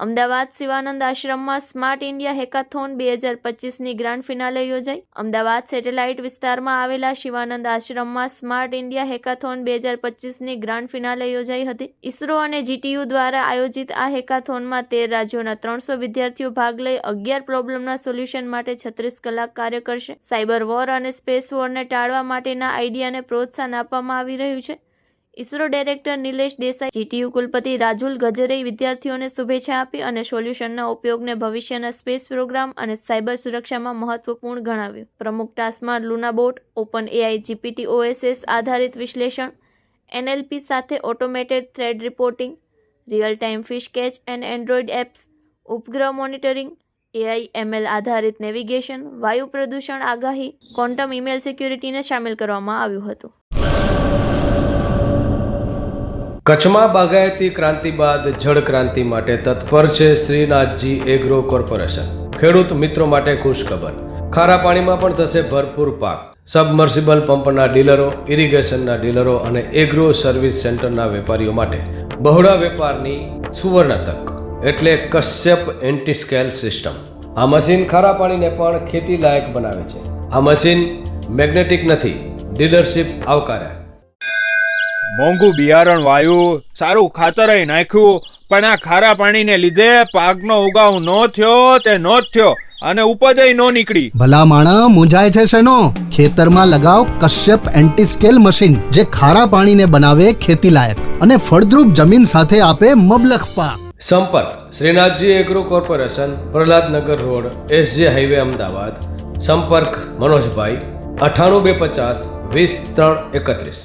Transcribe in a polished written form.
અમદાવાદ શિવાનંદ આશ્રમમાં Smart India Hackathon 2025ની grand finale યોજાઈ। અમદાવાદ સેટેલાઇટ વિસ્તારમાં આવેલા શિવાનંદ આશ્રમમાં સ્માર્ટ ઇન્ડિયા હેકાથોન 2025ની ગ્રાન્ડ ફિનાલે યોજાઈ હતી। ઇસરો અને જીટીયુ દ્વારા આયોજિત આ હેકાથોનમાં 13 રાજ્યોના 300 વિદ્યાર્થીઓ ભાગ લઈ 11 પ્રોબ્લેમના સોલ્યુશન માટે 36 કલાક કાર્ય કરશે। સાયબર વોર અને સ્પેસ વોરને ટાળવા માટેના આઈડિયાને પ્રોત્સાહન આપવામાં આવી રહ્યું છે। ઇસરો ડાયરેક્ટર નિલેશ દેસાઈ, જીટીયુ કુલપતિ રાજુલ ગજરે વિદ્યાર્થીઓને શુભેચ્છા આપી અને સોલ્યુશનના ઉપયોગને ભવિષ્યના સ્પેસ પ્રોગ્રામ અને સાયબર સુરક્ષામાં મહત્વપૂર્ણ ગણાવ્યું। પ્રમુખ ટાસ્કમાં લુનાબોટ, ઓપન એઆઈ જીપીટી ઓએસએસ આધારિત વિશ્લેષણ, એનએલપી સાથે automated thread reporting, real time fish catch and Android apps, ઉપગ્રહ મોનિટરિંગ, એઆઈ એમએલ આધારિત નેવિગેશન, વાયુ પ્રદૂષણ આગાહી, ક્વોન્ટમ ઈમેલ સિક્યુરિટીને સામેલ કરવામાં આવ્યું હતું। કચ્છમાં બાગાયતી ક્રાંતિ બાદ જળ ક્રાંતિ માટે તત્પર છે શ્રીનાથજી એગ્રો કોર્પોરેશન। ખેડૂત મિત્રો માટે ખુશખબર, ખારા પાણીમાં પણ થશે ભરપૂર પાક। સબમર્સિબલ પંપના ડીલરો, ઇરિગેશનના ડીલરો અને એગ્રો સર્વિસ સેન્ટરના વેપારીઓ માટે બહોળા વેપારની સુવર્ણ તક, એટલે કશ્યપ એન્ટીસ્કેલ સિસ્ટમ। આ મશીન ખારા પાણીને પણ ખેતી લાયક બનાવે છે। આ મશીન મેગ્નેટિક નથી, ડીલરશીપ આવકાર્યા। મોંઘું બિયારણ વાયું, સારું ખાતરય નાખ્યું, પણ આ ખારા પાણીને લીધે પાકનો ઉગાવ નો થયો તે નો જ થયો અને ઉપજય નો નીકળી। ભલા માણા મૂંઝાય છે શેનો? ખેતરમાં લગાવ કશ્યપ એન્ટીસ્કેલ મશીન, જે ખારા પાણીને બનાવે ખેતી લાયક અને ફળદ્રુપ જમીન સાથે આપે મબલખ પાક। સંપર્ક Shrinathji agro corporation, Prahlad Nagar road, SJ highway, Ahmedabad. સંપર્ક મનોજભાઈ 98 250 20 3 31।